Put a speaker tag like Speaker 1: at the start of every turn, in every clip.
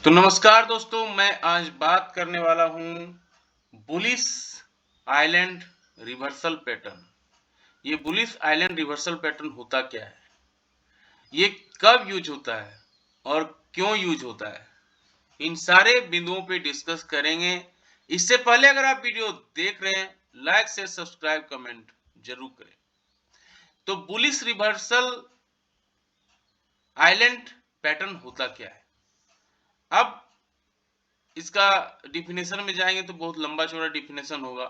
Speaker 1: तो नमस्कार दोस्तों, मैं आज बात करने वाला हूँ बुलिश आइलैंड रिवर्सल पैटर्न। ये बुलिश आइलैंड रिवर्सल पैटर्न होता क्या है? ये कब यूज होता है और क्यों यूज होता है? इन सारे बिंदुओं पे डिस्कस करेंगे। इससे पहले अगर आप वीडियो देख रहे हैं, लाइक शेयर सब्सक्राइब कमेंट जरूर करें। तो बुलिश रिवर्सल आइलैंड पैटर्न होता क्या है? अब इसका डिफिनेशन में जाएंगे तो बहुत लंबा चौड़ा डिफिनेशन होगा,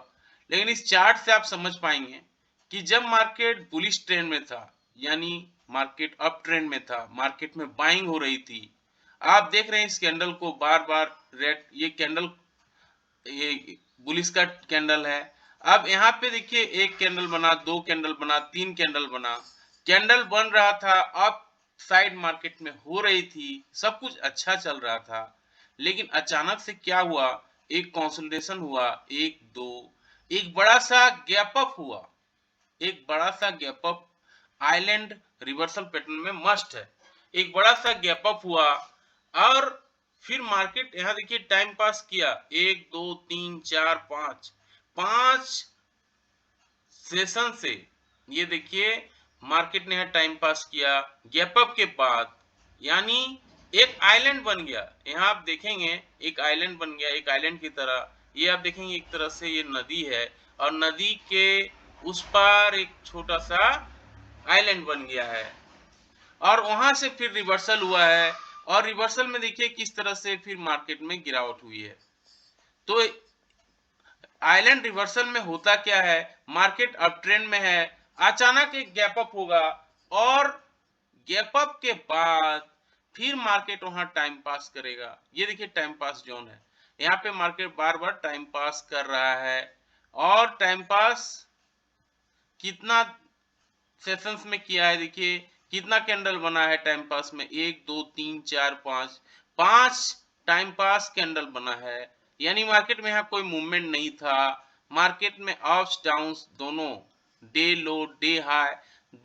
Speaker 1: लेकिन इस चार्ट से आप समझ पाएंगे कि जब मार्केट बुलिश ट्रेंड में था, यानी मार्केट अप ट्रेंड में था, मार्केट में बाइंग हो रही थी। आप देख रहे हैं इस कैंडल को बार बार रेड, ये कैंडल ये बुलिश का कैंडल है। अब यहाँ पे देखिए एक कैंडल बना, दो कैंडल बना, तीन कैंडल बना, कैंडल बन रहा था, अप साइड मार्केट में हो रही थी, सब कुछ अच्छा चल रहा था। लेकिन अचानक से क्या हुआ? एक कंसोलिडेशन हुआ, एक दो, एक बड़ा सा गैप अप हुआ। एक बड़ा सा gap up island reversal pattern में मस्ट है। एक बड़ा सा गैप अप हुआ और फिर मार्केट यहां देखिए टाइम पास किया, एक दो तीन चार पांच, पांच सेशन से ये देखिए मार्केट ने टाइम पास किया गैप अप के बाद, यानी एक आइलैंड बन गया। यहाँ आप देखेंगे एक आइलैंड बन गया, एक आइलैंड की तरह। ये आप देखेंगे एक तरह से ये नदी है और नदी के उस पार एक छोटा सा आइलैंड बन गया है और वहां से फिर रिवर्सल हुआ है और रिवर्सल में देखिए किस तरह से फिर मार्केट में गिरावट हुई है। तो आइलैंड रिवर्सल में होता क्या है? मार्केट अप ट्रेंड में है, अचानक एक गैप अप होगा और गैप अप के बाद फिर मार्केट वहां टाइम पास करेगा। ये देखिए टाइम पास जोन है, यहाँ पे मार्केट बार बार टाइम पास कर रहा है और टाइम पास कितना सेशंस में किया है? देखिए कितना कैंडल बना है टाइम पास में, एक दो तीन चार पांच, पांच टाइम पास कैंडल बना है। यानी मार्केट में यहाँ कोई मूवमेंट नहीं था। मार्केट में अप्स डाउन्स दोनों, डे लो डे हाई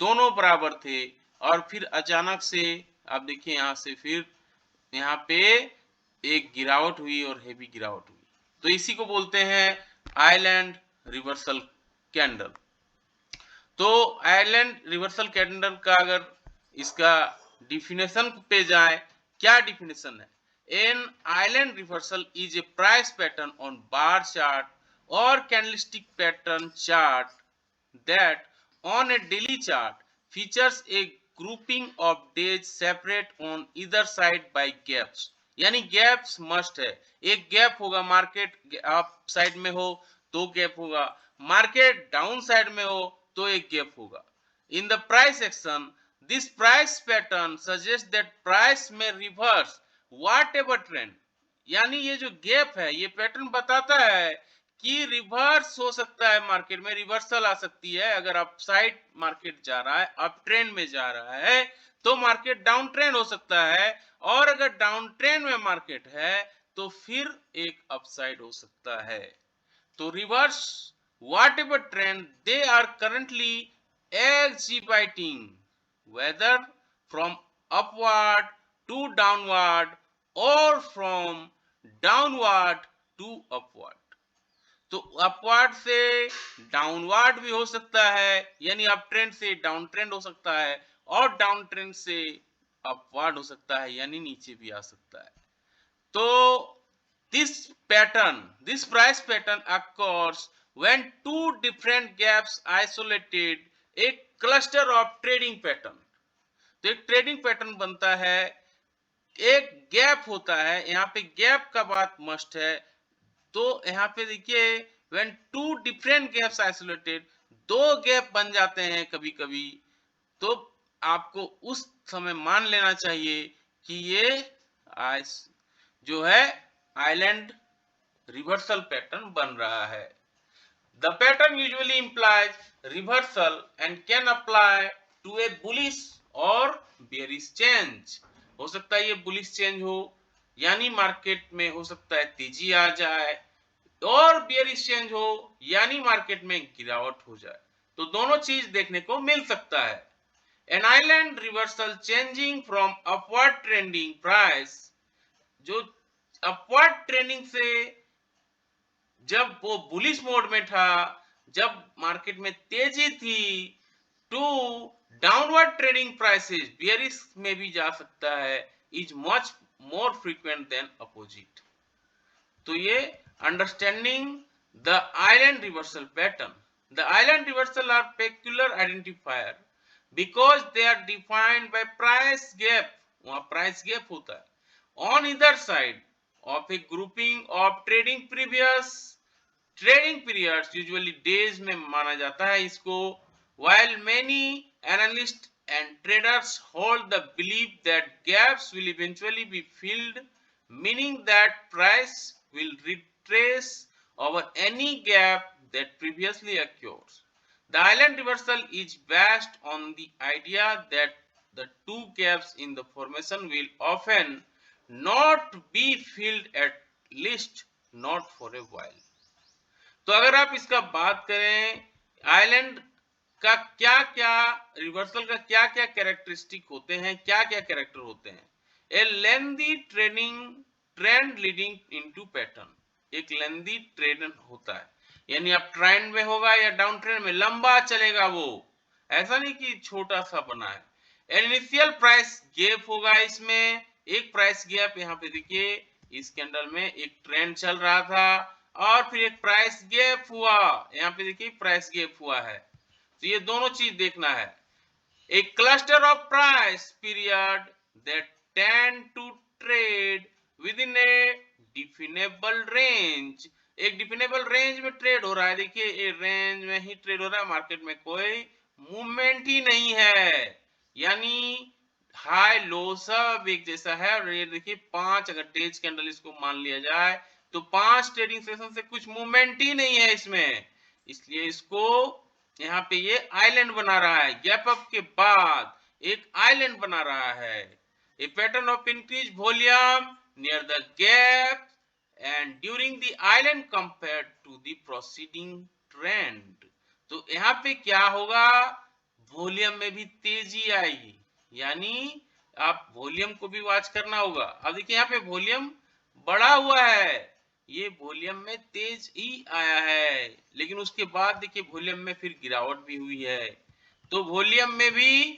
Speaker 1: दोनों बराबर थे और फिर अचानक से आप देखिए यहाँ से फिर यहाँ पे एक गिरावट हुई और हेवी गिरावट हुई। तो इसी को बोलते हैं आइलैंड रिवर्सल कैंडल। तो आइलैंड रिवर्सल कैंडल का अगर इसका डिफिनेशन पे जाए, क्या डिफिनेशन है? An island reversal is a price pattern on bar chart और candlestick pattern chart that on a daily chart features a grouping of days separate on either side by gaps। यानी gaps must है, एक gap होगा, market up side में हो तो gap होगा, market down side में हो तो एक गैप होगा। In the price action this price pattern suggest that price में रिवर्स व्हाट एवर ट्रेंड। यानी ये जो गैप है, ये पैटर्न बताता है कि रिवर्स हो सकता है, मार्केट में रिवर्सल आ सकती है। अगर अपसाइड मार्केट जा रहा है, अप ट्रेंड में जा रहा है, तो मार्केट डाउन ट्रेंड हो सकता है और अगर डाउन ट्रेंड में मार्केट है तो फिर एक अपसाइड हो सकता है। तो reverse whatever trend they are currently exhibiting, whether from upward to downward or from downward to upward। तो अपवर्ड से डाउनवर्ड भी हो सकता है, यानी अप ट्रेंड से डाउन ट्रेंड हो सकता है और डाउन ट्रेंड से अपवर्ड हो सकता है, यानी नीचे भी आ सकता है। तो this price pattern occurs when two different gaps isolated a cluster of trading pattern। तो एक ट्रेडिंग पैटर्न बनता है, एक गैप होता है, यहाँ पे गैप का बात मस्ट है। तो यहाँ पे देखिए when two different gaps isolated, दो गैप बन जाते हैं कभी कभी, तो आपको उस समय मान लेना चाहिए कि ये जो है आइलैंड रिवर्सल पैटर्न बन रहा है। The pattern usually implies reversal and can apply to a bullish or bearish change। हो सकता है ये बुलिश चेंज हो, यानी मार्केट में हो सकता है तेजी आ जाए, और बेयरिश चेंज हो यानी मार्केट में गिरावट हो जाए। तो दोनों चीज देखने को मिल सकता है। An island reversal changing from upward trending price, जो अपवर्ड ट्रेंडिंग से जब वो बुलिश मोड में था, जब मार्केट में तेजी थी, to downward trading prices bearish में भी जा सकता है, is much more frequent than opposite. तो ये understanding the island reversal pattern. The island reversal are peculiar identifier because they are defined by price gap, वहां प्राइस गैप होता है on either side of a grouping of trading periods. Trading periods usually days में माना जाता है इसको, while many analysts and traders hold the belief that gaps will eventually be filled, meaning that price will retrace over any gap that previously occurs. The island reversal is based on the idea that the two gaps in the formation will often not be filled, at least not for a while. तो अगर आप इसका बात करें, island का क्या क्या, reversal का क्या क्या कैरेक्टरिस्टिक होते हैं, क्या क्या कैरेक्टर होते हैं। ए लेंदी ट्रेंड लीडिंग इनटू पैटर्न, एक लेंदी ट्रेंड होता है, यानी आप ट्रेंड में होगा या डाउन ट्रेंड में, लंबा चलेगा वो, ऐसा नहीं कि छोटा सा बना है। इनिशियल प्राइस गैप होगा इसमें, एक प्राइस गैप, यहाँ पे देखिए इस कैंडल में एक ट्रेंड चल रहा था और फिर एक प्राइस गैप हुआ, यहाँ पे देखिए प्राइस गैप हुआ है, तो ये दोनों चीज देखना है। A cluster of price period that tend to trade within a definable range, एक डिफिनेबल रेंज में ट्रेड हो रहा है, देखिए ये रेंज में ही ट्रेड हो रहा है, मार्केट में कोई मूवमेंट ही नहीं है, यानी हाई लो सब एक जैसा है। और ये देखिए 5 अगर डेज कैंडल इसको मान लिया जाए तो 5 ट्रेडिंग सेशन से कुछ मूवमेंट ही नहीं है इसमें, इसलिए इसको यहाँ पे ये आइलैंड बना रहा है, गैप अप के बाद एक आइलैंड बना रहा है। A pattern of increase volume near the gap and during the island compared to the proceeding trend. तो यहाँ पे क्या होगा, वॉल्यूम में भी तेजी आएगी, यानी आप वॉल्यूम को भी वॉच करना होगा। अब देखिए यहाँ पे वॉल्यूम बढ़ा हुआ है, ये वॉल्यूम में तेज ही आया है, लेकिन उसके बाद देखिए वॉल्यूम में फिर गिरावट भी हुई है, तो वॉल्यूम में भी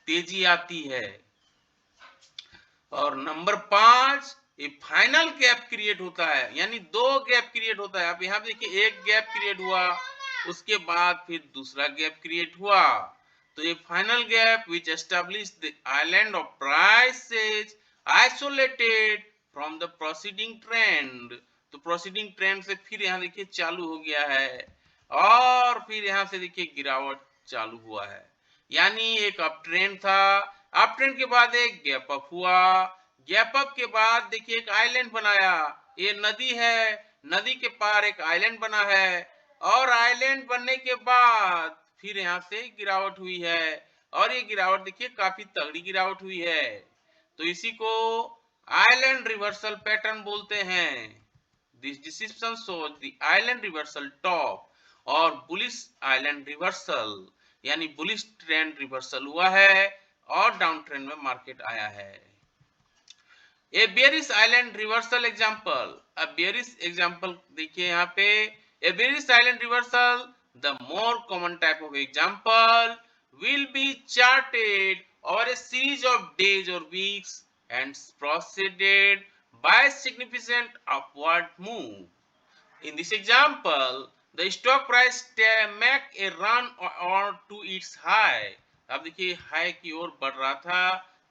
Speaker 1: तेजी आती है। और नंबर 5, ये फाइनल गैप क्रिएट होता है, यानी 2 गैप क्रिएट होता है। आप यहाँ देखिए एक गैप क्रिएट हुआ, उसके बाद फिर दूसरा गैप क्रिएट हुआ, तो ये final gap which establish the island of prices isolated from the proceeding trend. तो प्रोसीडिंग ट्रेंड से फिर यहाँ देखिए चालू हो गया है और फिर यहाँ से देखिए गिरावट चालू हुआ है, यानी एक अप ट्रेंड था, अप ट्रेंड के बाद एक गैप अप हुआ, गैप अप के बाद देखिए एक आइलैंड बनाया, ये नदी है, नदी के पार एक आइलैंड बना है, और आइलैंड बनने के बाद फिर यहाँ से गिरावट हुई है, और ये गिरावट देखिए काफी तगड़ी गिरावट हुई है, तो इसी को आइलैंड रिवर्सल पैटर्न बोलते हैं। This description shows the island reversal top और बुलिश आइलैंड रिवर्सल, यानी बुलिश ट्रेंड रिवर्सल हुआ है और डाउन ट्रेंड में मार्केट आया है। A bearish island reversal example, अब बेयरिश एग्जांपल देखिए यहाँ पे, a bearish island reversal the more common type of example will be charted over a series of days or weeks and preceded by significant upward move. In this example, the stock price make a run or to its high. अब देखिए high की ओर बढ़ रहा था,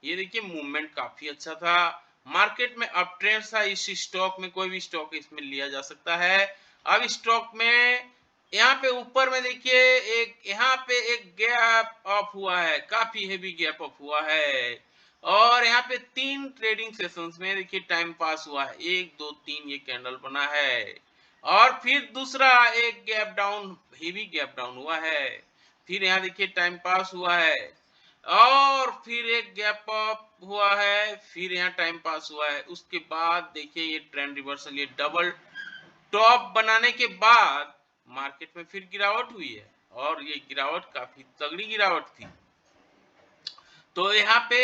Speaker 1: ये देखिए movement काफी अच्छा था, मार्केट में अप ट्रेंड था, इस स्टॉक में कोई भी स्टॉक इसमें लिया जा सकता है। अब स्टॉक में यहाँ पे ऊपर में देखिए एक, यहाँ पे एक गैप अप हुआ है, काफी हेवी गैप अप हुआ है, और यहाँ पे 3 ट्रेडिंग सेशंस में देखिए टाइम पास हुआ है, 1 2 3 ये कैंडल बना है, और फिर दूसरा एक gap down, heavy gap down हुआ है, फिर यहाँ देखिए टाइम पास हुआ है, और फिर एक गैप अप हुआ है, फिर यहाँ टाइम पास हुआ है, उसके बाद देखिए ये ट्रेंड रिवर्सल, ये डबल टॉप बनाने के बाद मार्केट में फिर गिरावट हुई है, और ये गिरावट काफी तगड़ी गिरावट थी। तो यहाँ पे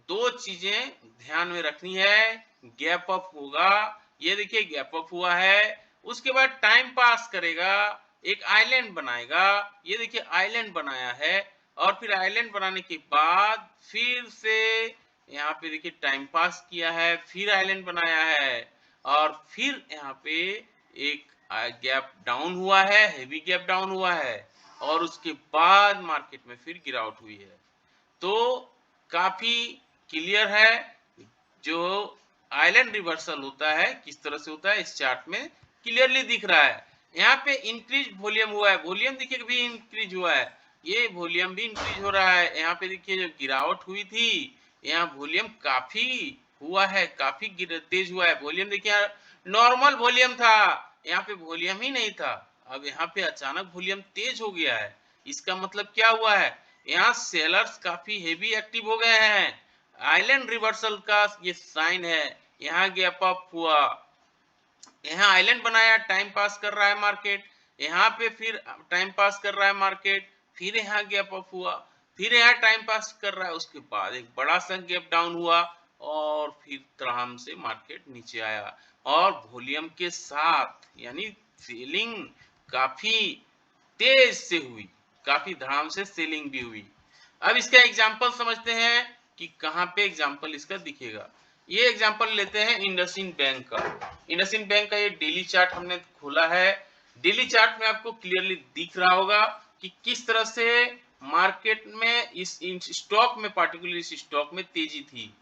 Speaker 1: 2 चीजें ध्यान में रखनी है गैप अप होगा, ये देखिए गैप अप हुआ है, उसके बाद टाइम पास करेगा, एक आइलैंड बनाएगा, ये देखिए आइलैंड बनाया है, और फिर आइलैंड बनाने के बाद फिर से यहाँ पे देखिए टाइम पास किया है, फिर आइलैंड बनाया है, और फिर यहाँ पे एक गैप डाउन हुआ है, हेवी गैप डाउन हुआ है, और उसके बाद मार्केट में फिर गिरावट हुई है। तो काफी क्लियर है, जो आइलैंड रिवर्सल होता है किस तरह से होता है इस चार्ट में क्लियरली दिख रहा है। यहाँ पे इंक्रीज वॉल्यूम हुआ है, वॉल्यूम देखिए भी इंक्रीज हुआ है, ये वॉल्यूम भी इंक्रीज हो रहा है। यहाँ पे देखिए जो गिरावट हुई थी, यहाँ वॉल्यूम काफी हुआ है, काफी तेज हुआ है। वॉल्यूम देखिए नॉर्मल वॉल्यूम था, यहाँ पे वॉल्यूम ही नहीं था, अब यहाँ पे अचानक वॉल्यूम तेज हो गया है। इसका मतलब क्या हुआ है, यहाँ सेलर्स काफी हेवी एक्टिव हो गए हैं, आइलैंड रिवर्सल का ये साइन है। यहाँ गैप अप हुआ, यहाँ आइलैंड बनाया, टाइम पास कर रहा है मार्केट, यहाँ पे फिर टाइम पास कर रहा है मार्केट, फिर यहाँ गैप अप हुआ, फिर यहाँ टाइम पास कर रहा है, उसके बाद एक बड़ा सा गैप डाउन हुआ, और फिर तराम से मार्केट नीचे आया, और वॉल्यूम के साथ यानी सेलिंग काफी तेज से हुई, काफी धड़ाम से सेलिंग भी हुई। अब इसका एग्जांपल समझते हैं कि कहां पे एग्जांपल इसका दिखेगा। ये एग्जांपल लेते हैं इंडसइंड बैंक का। इंडसइंड बैंक का ये डेली चार्ट हमने खोला है। डेली चार्ट में आपको क्लियरली दिख रहा होगा कि किस तरह से मार्केट में इस स्टॉक में, पार्टिकुलर इस स्टॉक में तेजी थी।